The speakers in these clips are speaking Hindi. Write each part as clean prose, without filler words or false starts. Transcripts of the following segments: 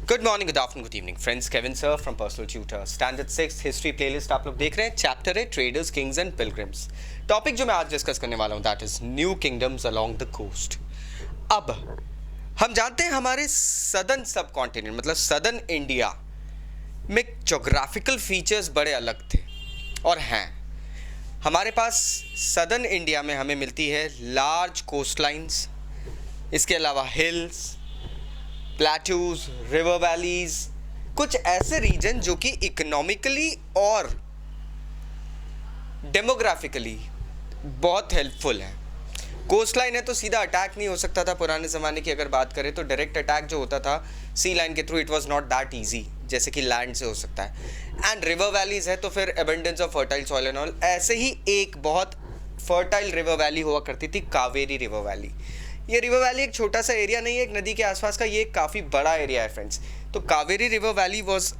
Good morning, good afternoon, good evening friends. Kevin sir from personal tutor, standard 6 history playlist आप लोग देख रहे हैं। चैप्टर है traders, kings and pilgrims. Topic जो मैं आज डिस्कस करने वाला हूं that is new kingdoms along the coast. अब हम जानते हैं हमारे सदर्न सब कॉन्टिनेंट मतलब सदर्न इंडिया में जोग्राफिकल फीचर्स बड़े अलग थे और हैं। हमारे पास सदर्न इंडिया में हमें मिलती है लार्ज कोस्ट लाइन्स, इसके अलावा हिल्स, प्लेट्यूज, रिवर वैलीज, कुछ ऐसे रीजन जो कि इकोनॉमिकली और डेमोग्राफिकली बहुत हेल्पफुल है। कोस्ट लाइन है तो सीधा अटैक नहीं हो सकता था। पुराने ज़माने की अगर बात करें तो डायरेक्ट अटैक जो होता था सी लाइन के through, it was not that easy जैसे कि लैंड से हो सकता है। एंड रिवर वैलीज है तो फिर abundance of fertile soil and all. ऐसे ही एक बहुत फर्टाइल रिवर वैली हुआ करती थी, कावेरी रिवर वैली। ये रिवर वैली एक छोटा सा एरिया नहीं है एक नदी के आसपास का, ये एक काफ़ी बड़ा एरिया है फ्रेंड्स। तो Kaveri river valley was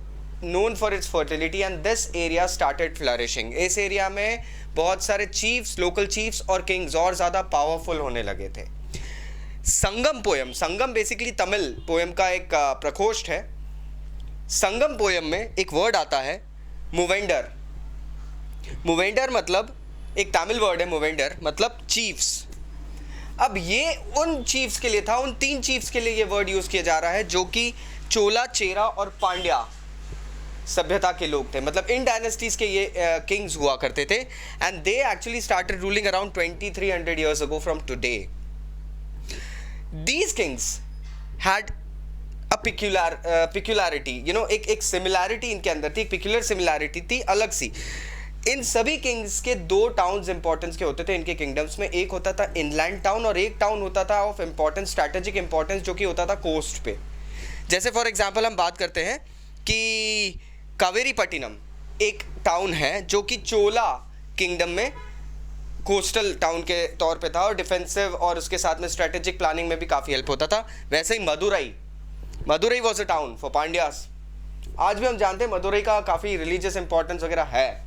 known for its fertility and this area started flourishing. इस एरिया में बहुत सारे चीफ्स, लोकल चीफ्स और किंग्स और ज़्यादा पावरफुल होने लगे थे। संगम पोयम, संगम बेसिकली तमिल पोयम का एक प्रकोष्ठ है। संगम पोयम में एक वर्ड आता है मूवेंडर। मूवेंडर मतलब एक तमिल वर्ड है, मूवेंडर मतलब चीफ्स। अब ये उन चीफ्स के लिए था, उन 3 चीफ्स के लिए ये वर्ड यूज़ किया जा रहा है जो कि चोला, चेरा और पांड्या सभ्यता के लोग थे। मतलब इन डायनेस्टीज के ये किंग्स हुआ करते थे and they actually started ruling around 2300 years ago from today. These kings had a peculiarity, एक सिमिलैरिटी इनके अंदर थी, एक पिक्यूलर सिमिलैरिटी थी अलग सी। इन सभी किंग्स के 2 टाउन्स इंपॉर्टेंस के होते थे इनके किंगडम्स में। एक होता था इनलैंड टाउन और एक टाउन होता था ऑफ इम्पॉर्टेंस, स्ट्रैटेजिक इंपॉर्टेंस, जो कि होता था कोस्ट पे। जैसे फॉर एग्जांपल हम बात करते हैं कि कावेरीपट्टिनम एक टाउन है जो कि चोला किंगडम में कोस्टल टाउन के तौर पे था और डिफेंसिव और उसके साथ में स्ट्रैटेजिक प्लानिंग में भी काफ़ी हेल्प होता था। वैसे ही Madurai was a town for Pandyas. आज भी हम जानते हैं मदुरई का काफ़ी रिलीजियस इंपॉर्टेंस वगैरह है।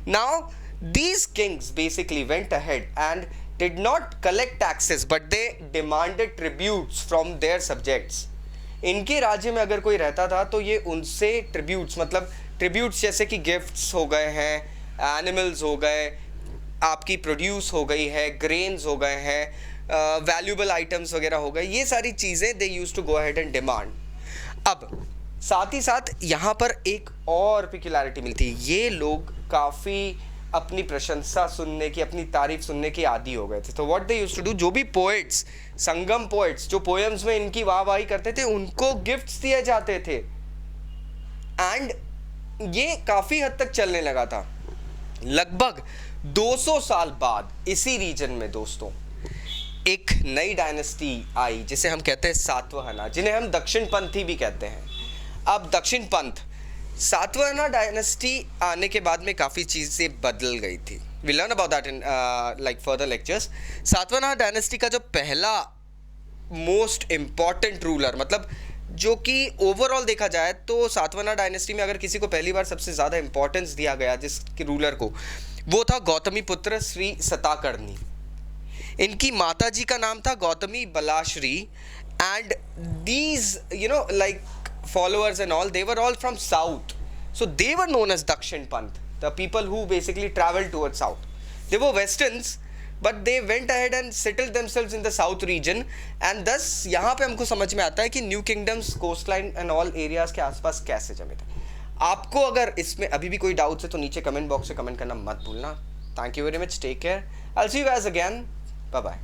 Now, these kings basically went ahead and did not collect taxes, but they demanded tributes from their subjects. इनके राज्य में अगर कोई रहता था तो ये उनसे ट्रिब्यूट्स, मतलब ट्रिब्यूट्स जैसे कि गिफ्ट्स हो गए हैं, एनिमल्स हो गए, आपकी प्रोड्यूस हो गई है, ग्रेन्स हो गए हैं, वैल्यूबल आइटम्स वगैरह हो गए, ये सारी चीज़ें they use to go ahead and demand. अब साथ ही साथ यहाँ पर एक और पिक्युलैरिटी मिलती है, ये लोग काफ़ी अपनी प्रशंसा सुनने की, अपनी तारीफ सुनने की आदी हो गए थे। तो what they used to do, जो भी पोएट्स, संगम पोएट्स जो पोएम्स में इनकी वाहवाही करते थे उनको गिफ्ट्स दिए जाते थे। एंड ये काफ़ी हद तक चलने लगा था। लगभग 200 साल बाद इसी रीजन में दोस्तों एक नई डायनेस्टी आई जिसे हम कहते हैं सातवाहना, जिन्हें हम दक्षिण पंथी भी कहते हैं। अब दक्षिण पंथ, सातवाहना डायनेस्टी आने के बाद में काफ़ी चीज़ें बदल गई थी। We learn about that in like further lectures. Satavahana dynasty का जो पहला मोस्ट इम्पॉर्टेंट रूलर, मतलब जो कि ओवरऑल देखा जाए तो सातवाहना डायनेस्टी में अगर किसी को पहली बार सबसे ज़्यादा इंपॉर्टेंस दिया गया जिस रूलर को, वो था गौतमी पुत्र श्री सताकर्णी। इनकी माता जी का नाम था Gautami Balashri and these like followers and all, they were all from south, so they were known as Dakshin Panth, the people who basically traveled towards south. They were westerns but they went ahead and settled themselves in the south region and thus यहाँ पे हमको समझ में आता है कि new kingdoms coastline and all areas के आसपास कैसे जमे थे। आपको अगर इसमें अभी भी कोई डाउट्स है तो नीचे कमेंट बॉक्स में कमेंट करना मत भूलना। Thank you very much, take care, I will see you guys again, bye bye.